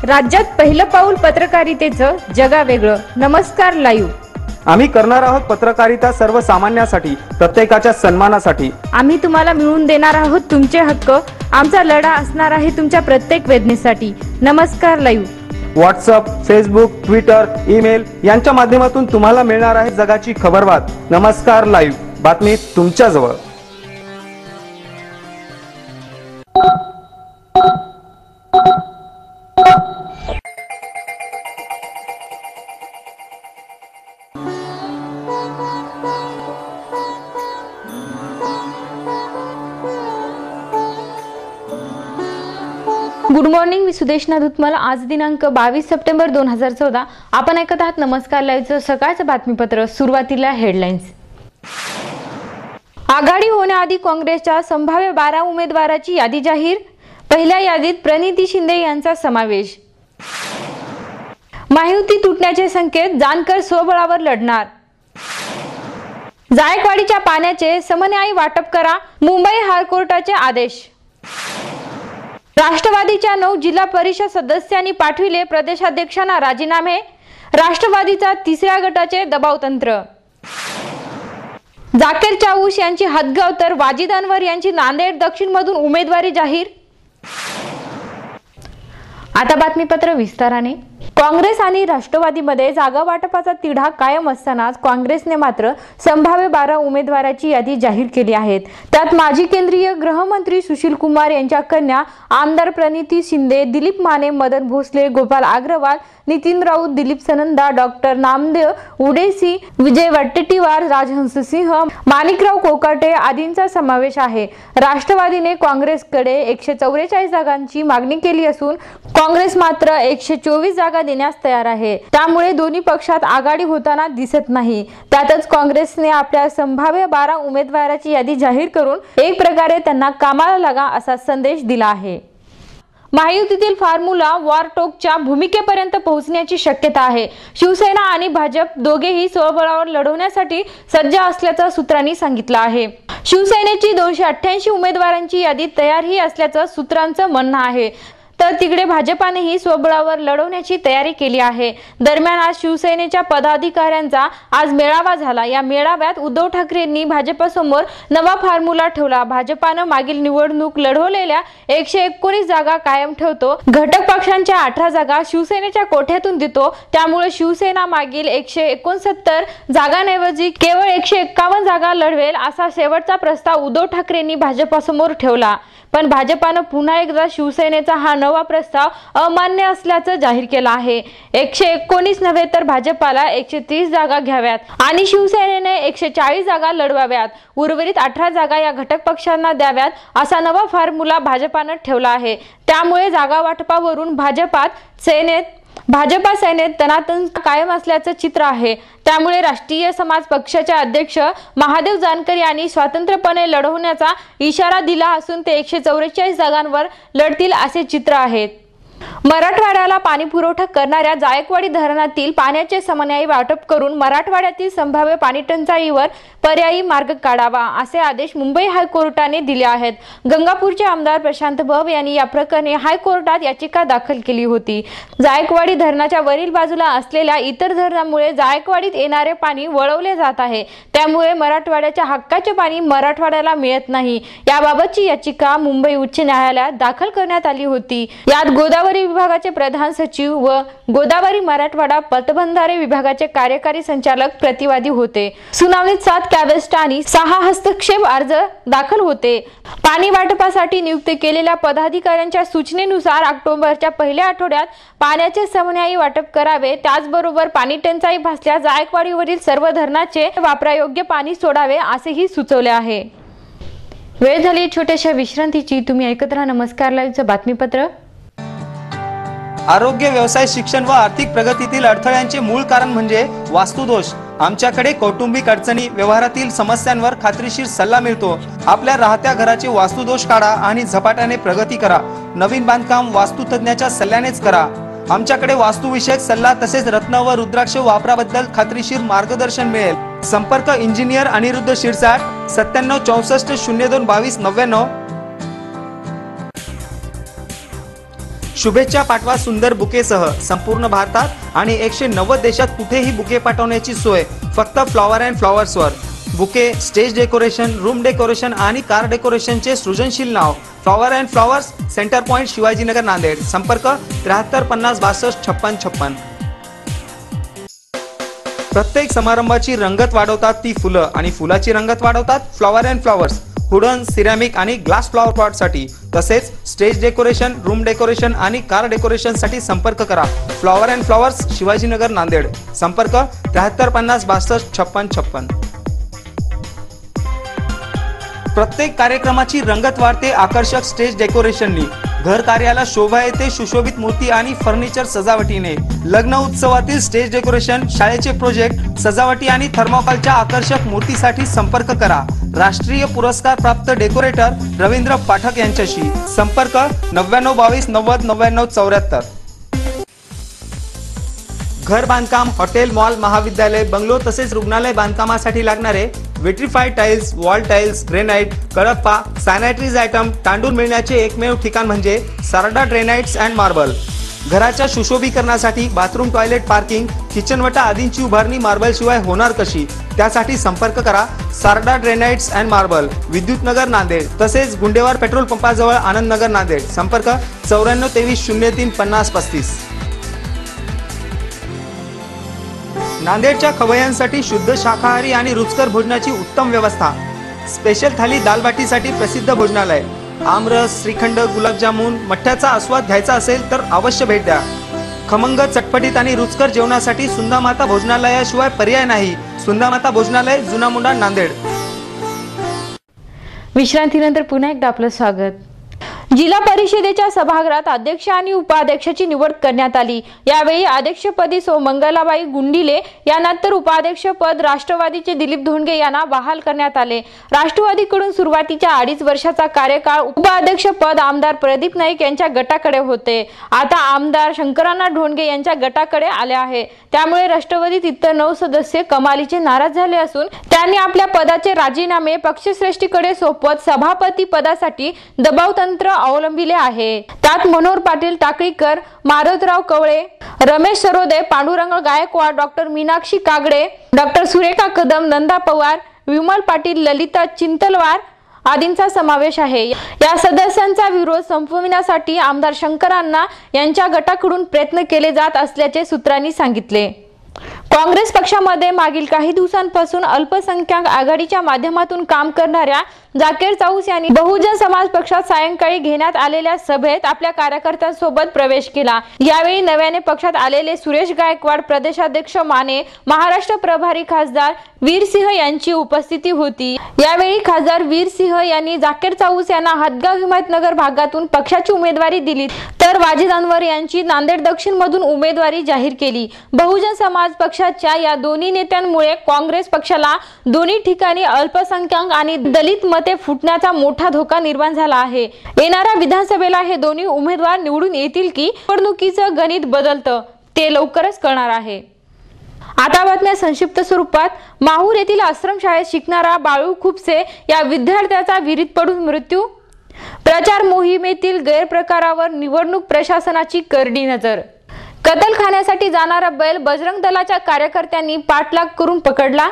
राज्यात पहिलं पाऊल पत्रकारितेचं जगावेगळं. नमस्कार लाईव्ह. आम्ही करणार आहोत पत्रकारिता सर्वसामान्यांसाठी, प्रत्येकाच्या सन्मानासाठी. आम्ही तुम्हाला मिळवून देणार आहोत तुमचे हक्क. आमचा लढा असणार आहे तुमच्या प्रत्येक वेदनेसाठी. नमस्कार live. WhatsApp, Facebook, Twitter, email यांच्या माध्यमातून तुम्हाला मिळणार आहे जगाची खबरबात. नमस्कार लाईव्ह, बातमी तुमच्या जवळ. Good morning. मी सुदेशना दुत्मल. आज दिनांक 22 सप्टेंबर 2014. आपण ऐकत आहात नमस्कार लाईव्हचं सकाळचं बातमीपत्र. सुरुवातीला हेडलाईन्स. आघाडी होण्याआधी काँग्रेसच्या संभाव्य 12 उमेदवाराची यादी जाहीर. पहिल्या यादीत प्रणिती शिंदे यांचा समावेश. महायुती तुटण्याचे संकेत. जानकर स्वबळावर लढणार. जायकवाडीच्या पाण्याचे समन्यायी वाटप करा. मुंबई हायकोर्टाचे आदेश. राष्ट्रवादीच्या 9 जिल्हा परिषद सदस्यांनी पाठविले प्रदेशाध्यक्षांना राजीनामे. राष्ट्रवादीचा तिसऱ्या गटाचे दबावतंत्र. जाकीर चाऊस यांची हदगाव तर वाजिद अनवर यांची नांदेड दक्षिण मधून उमेदवारी जाहीर. आता बातमीपत्र विस्ताराने. काँग्रेस आणि राष्ट्रवादीमध्ये जागा वाटपाचा तिढा कायम असतानाच काँग्रेसने मात्र संभाव्य 12 उमेदवाराची यादी जाहीर केली आहे. त्यात माजी केंद्रीय गृहमंत्री सुशील कुमार यांच्या कन्या आमदार प्रणिती शिंदे, दिलीप माने, मदन भोसले, गोपाल अग्रवाल, नितीन राऊत, दिलीप सनंदा, डॉक्टर नामदेव उडेसी, विजय वट्टेटीवार, राजहंस सिंह, माणिकराव कोकाटे आदींचा समावेश आहे. राष्ट्रवादीने काँग्रेसकडे 144 जागांची मागणी केली असून काँग्रेस मात्र 124 जागा देण्यास तयार आहे. त्यामुळे दोन्ही पक्षात आघाडी होताना दिसत नाही. त्यातच काँग्रेसने आपल्या संभाव्य 12 उमेदवाराची यादी जाहीर करून एक प्रकारे त्यांना कामाला लागा असा संदेश दिला आहे. महायुतीतील फॉर्म्युला वॉरटॉकच्या भूमिकेपर्यंत पोहोचण्याची शक्यता आहे. शिवसेना आणि भाजप दोघेही स्वबळावर लढवण्यासाठी सज्ज असल्याचं सूत्रांनी सांगितलं आहे. शिवसेनेची 288 उमेदवारांची यादी तयारही असल्याचं सूत्रांचं म्हणणं आहे. तर तिकडे भाजपानेही स्वबळावर लढवण्याची तयारी केली आहे. दरम्यान आज शिवसेनेच्या पदाधिकाऱ्यांचा आज मेळावा झाला. या मेळाव्यात उद्धव ठाकरेंनी भाजपासमोर नवा फॉर्म्युला ठेवला. भाजपानं मागील निवडणूक लढवलेल्या 119 जागा कायम ठेवतो. घटक पक्षांच्या 18 जागा शिवसेनेच्या कोठ्यातून देतो. त्यामुळे शिवसेना मागील 169 जागांऐवजी केवळ 151 जागा लढवेल असा शेवटचा प्रस्ताव उद्धव ठाकरेंनी भाजपासमोर ठेवला. पण भाजपानं पुन्हा एकदा शिवसेनेचा हा नवा प्रस्ताव अमान्य असल्याचं जाहीर केलं आहे. 119 नव्हे तर भाजपाला 130 जागा घ्याव्यात आणि शिवसेनेने 140 जागा लढवाव्यात. उर्वरित 18 जागा या घटक पक्षांना द्याव्यात असा नवा फॉर्म्युला भाजपानं ठेवला आहे. त्यामुळे जागा वाटपावरून भाजपा सेनेत तणातण कायम असल्याचं चित्र आहे. त्यामुळे राष्ट्रीय समाज पक्षाचे अध्यक्ष महादेव जानकर यांनी स्वतंत्रपणे लढवण्याचा इशारा दिला असून ते 144 जागांवर लढतील असे चित्र आहे. मराठवाड्याला पाणी पुरवठा करणाऱ्या जायकवाडी धरणातील पाण्याचे समन्यायी वाटप करून मराठवाड्यातील संभाव्य पाणी टंचाईवर पर्यायी मार्ग काढावा असे आदेश मुंबई हायकोर्टाने दिले आहेत. गंगापूरचे आमदार प्रशांत भव यांनी या प्रकरणी हायकोर्टात याचिका दाखल केली होती. जायकवाडी धरणाच्या वरील बाजूला असलेल्या इतर धरणामुळे जायकवाडीत येणारे पाणी वळवले जात आहे. त्यामुळे मराठवाड्याच्या हक्काचे पाणी मराठवाड्याला मिळत नाही. याबाबतची याचिका मुंबई उच्च न्यायालयात दाखल करण्यात आली होती. यात गोदावरी विभागाचे प्रधान सचिव व गोदावरी मराठवाडा पतबंधारे विभागाचे कार्यकारी संचालक प्रतिवादी होते. सुनावणीत 7 कॅव्हेस्ट आणि 6 हस्तक्षेप अर्ज दाखल होते. पाणी वाटपासाठी नियुक्त केलेल्या पदाधिकाऱ्यांच्या सूचनेनुसार ऑक्टोबरच्या पहिल्या आठवड्यात पाण्याचे समन्यायी वाटप करावे. त्याचबरोबर पाणी टंचाई भासल्यास जायकवाडीवरील सर्व धरणाचे वापरायोग्य पाणी सोडावे असेही सुचवले आहे. वेळ झाली छोट्याशा विश्रांतीची. तुम्ही ऐकत राहा नमस्कार लाईव्हचं बातमीपत्र. आरोग्य, व्यवसाय, शिक्षण व आर्थिक प्रगतीतील अडथळ्यांचे मूळ कारण म्हणजे वास्तुदोष. आमच्याकडे कौटुंबिक अडचणी, व्यवहारातील समस्यांवर खात्रीशीर सल्ला मिळतो. आपल्या राहत्या घराचे वास्तुदोष काढा आणि झपाट्याने प्रगती करा. नवीन बांधकाम वास्तुतज्ञाच्या सल्ल्यानेच करा. आमच्याकडे वास्तुविषयक सल्ला तसेच रत्न व रुद्राक्ष वापराबद्दल खात्रीशीर मार्गदर्शन मिळेल. संपर्क इंजिनियर अनिरुद्ध शिरसाट 97 64 02 22 99. शुभेच्छा पाठवा सुंदर बुकेसह संपूर्ण भारतात आणि 190 देशात कुठेही बुके पाठवण्याची सोय फक्त फ्लॉवर अँड फ्लॉवर्सवर। Bouquet, stage decoration, room decoration आणि कार डेकोरेशनचे सृजनशील नाव flower and flowers, centre point, Shivajinagar, Nanded. संपर्क 73 50 62 56 56। प्रत्येक समारंभाची रंगत वाढवतात ती फुलं आणि फुलाची रंगत वाढवतात flower and flowers. Wooden, ceramic आणि ग्लास फ्लॉवर पॉट साठी तसेच स्टेज डेकोरेशन, रूम डेकोरेशन आणि कार डेकोरेशन साठी संपर्क करा flower and flowers, Shivajinagar, Nanded. संपर्क 73 50 62 56 56। प्रत्येक कार्यक्रमाची रंगत वाढते आकर्षक स्टेज डेकोरेशननी। घर कार्याला शोभा येते सुशोभित मूर्ती आणि फर्निचर सजावटीने। लग्न उत्सवातील स्टेज डेकोरेशन, शाळेचे प्रोजेक्ट, सजावटी आणि थर्मोकॉलच्या आकर्षक मूर्तीसाठी संपर्क करा राष्ट्रीय पुरस्कार प्राप्त डेकोरेटर रवींद्र पाठक यांच्याशी। संपर्क 99 22 90 99 74। घर बांधकाम, हॉटेल, मॉल, महाविद्यालय, बंगलो तसेच रुग्णालय बांधकामासाठी लागणारे vitrified tiles, wall tiles, granite, Kadappa, sanitaries item, तांडूळ मिळण्याचे एकमेव ठिकाण म्हणजे सारडा ग्रेनाइट्स अँड मार्बल। घराच्या सुशोभीकरणासाठी बाथरूम, टॉयलेट, पार्किंग, किचन वटा आदींची उभारणी मार्बल शिवाय होणार कशी, त्यासाठी संपर्क करा Sarda granites and marble, Vidyutnagar, Nanded. तसेच गुंडेवार पेट्रोल पंपाजवळ, आनंदनगर, नांदेड। संपर्क 94 23 03 50 35। नांदेडच्या खवय्यांसाठी शुद्ध शाकाहारी आणि रुचकर भोजनाची उत्तम व्यवस्था। स्पेशल थाली दाल बाटीसाठी प्रसिद्ध भोजनालय। आमरस, श्रीखंड, गुलाबजामुन, मठ्ठ्याचा आस्वाद घ्यायचा असेल तर अवश्य भेट द्या। खमंग, चटपटीत आणि रुचकर जेवणासाठी सुंदामाता भोजनालयाशिवाय पर्याय नाही। सुंदामाता भोजनालय, जुना मुंडा, नांदेड। विश्रांतीनंतर पुन्हा एकदा आपलं स्वागत। जिल्हा परिषदेच्या सभागृहात अध्यक्ष आणि उपाध्यक्षाची निवड करण्यात आली। यावेळी अध्यक्षपदी मंगलाबाई गुंडिले यांना तर उपाध्यक्षपद राष्ट्रवादीचे दिलीप धोंडगे यांना बहाल करण्यात आले। राष्ट्रवादीकडून सुरुवातीच्या 2.5 वर्षाचा कार्यकाळ उपाध्यक्षपद आमदार प्रदीप नाईक यांच्या गटाकडे होते। आता आमदार शंकरांना ढोंडगे यांच्या गटाकडे आले आहे। त्यामुळे राष्ट्रवादीत इतर 9 सदस्य कमालीचे नाराज झाले असून त्यांनी आपल्या पदाचे राजीनामे पक्षश्रेष्ठीकडे सोपवत सभापती पदासाठी दबावतंत्र अवलंबिले आहे। त्यात मनोहर पाटील टाकळीकर, मारुतराव कवळे, रमेश सरोदे, पांडुरंग गायकवाड, डॉक्टर मीनाक्षी कागडे, डॉक्टर सुरेखा कदम, नंदा पवार, विमल पाटील, ललिता चिंतलवार आदींचा समावेश आहे। या सदस्यांचा विरोध संपविण्यासाठी आमदार शंकरांना यांच्या गटाकडून प्रयत्न केले जात असल्याचे सूत्रांनी सांगितले। काँग्रेस पक्षामध्ये मागील काही दिवसांपासून अल्पसंख्याक आघाडीच्या माध्यमातून काम करणाऱ्या जाकीर चाऊस यांनी बहुजन समाज पक्षात सायंकाळी घेण्यात आलेल्या सभेत आपल्या कार्यकर्त्यांसोबत प्रवेश केला। यावेळी नव्याने पक्षात आलेले सुरेश गायकवाड, प्रदेशाध्यक्ष माने, महाराष्ट्र प्रभारी खासदार वीरसिंह यांची उपस्थिती होती। यावेळी खासदार वीरसिंह यांनी जाकीर चाऊस यांना हदगाव हिमायतनगर भागातून पक्षाची उमेदवारी दिली तर वाजिद अनवर यांची नांदेड दक्षिण मधून उमेदवारी जाहीर केली। बहुजन समाज पक्षाच्या या दोन्ही नेत्यांमुळे काँग्रेस पक्षाला दोन्ही ठिकाणी अल्पसंख्याक आणि दलित मते फुटण्याचा मोठा धोका निर्माण झाला आहे। येणाऱ्या विधानसभेला हे दोन्ही उमेदवार निवडून येतील की निवडणुकीचं गणित बदलतं ते लवकरच कळणार आहे। आता बातम्या संक्षिप्त स्वरूपात। माहूर येथील आश्रमशाळेत शिकणारा बाळू खुपसे या विद्यार्थ्याचा विहिरीत पडून मृत्यू। प्रचार मोहिमेतील गैरप्रकारावर निवडणूक प्रशासनाची करडी नजर। कत्तलखान्यासाठी जाणारा बैल बजरंग दलाच्या कार्यकर्त्यांनी पाठलाग करून पकडला।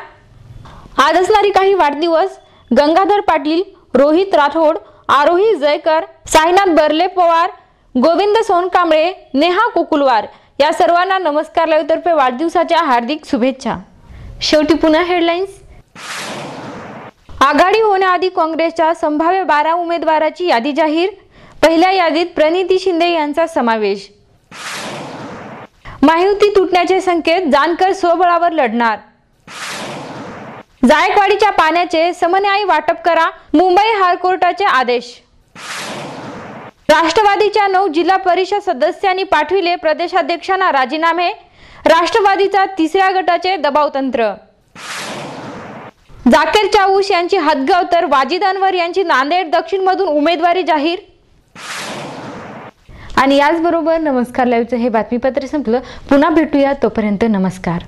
आज असणारी काही वाढदिवस: गंगाधर पाटील, रोहित राठोड, आरोही जयकर, साईनाथ बर्ले पवार, गोविंद सोनकांबळे, नेहा कुकुलवार या सर्वांना नमस्कार लाईव्ह तर्फे वाढदिवसाच्या हार्दिक शुभेच्छा। शेवटी पुन्हा हेडलाईन्स। आघाडी होण्याआधी काँग्रेसच्या संभाव्य 12 उमेदवाराची यादी जाहीर। पहिल्या यादीत प्रणिती शिंदे यांचा समावेश। महायुती तुटण्याचे संकेत, जानकर स्वबळावर लढणार। जायकवाडीच्या पाण्याचे समन्यायी वाटप करा, मुंबई हायकोर्टाचे आदेश। राष्ट्रवादीच्या 9 जिल्हा परिषद सदस्यांनी पाठविले प्रदेशाध्यक्षांना राजीनामे। राष्ट्रवादीचा 3ऱ्या गटाचे दबावतंत्र। जाकीर चाऊस यांची हदगाव तर वाजिद अनवर यांची नांदेड दक्षिण मधून उमेदवारी जाहीर। आणि याचबरोबर नमस्कार लाईव्हचं हे बातमीपत्र संपलं। पुन्हा भेटूया, तोपर्यंत नमस्कार।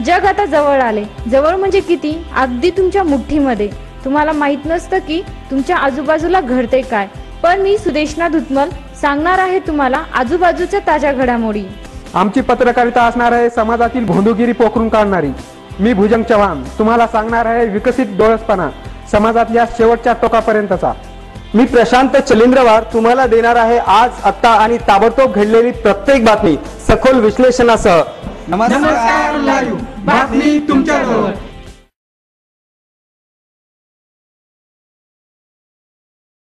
जग आता जवळ आले। जवळ म्हणजे किती? अगदी तुमच्या मुठ्ठीमध्ये। तुम्हाला माहित नसतं की तुमच्या आजूबाजूला घडते काय, पण मी सुदेशना धुतमल सांगणार आहे तुम्हाला आजूबाजूच्या ताज्या घडामोडी। आमची पत्रकारिता असणार आहे समाजातील भोंदूगिरी पोखरून काढणारी। मी भुजंग चव्हाण तुम्हाला सांगणार आहे विकसित डोळसपणा समाजातल्या शेवटच्या टोकापर्यंतचा। मी प्रशांत चलिंद्रवार तुम्हाला देणार आहे आज आत्ता आणि ताबडतोब घडलेली प्रत्येक बातमी सखोल विश्लेषणासह। नमस्कार लाईव्ह बातमी तुमच्याजवळ।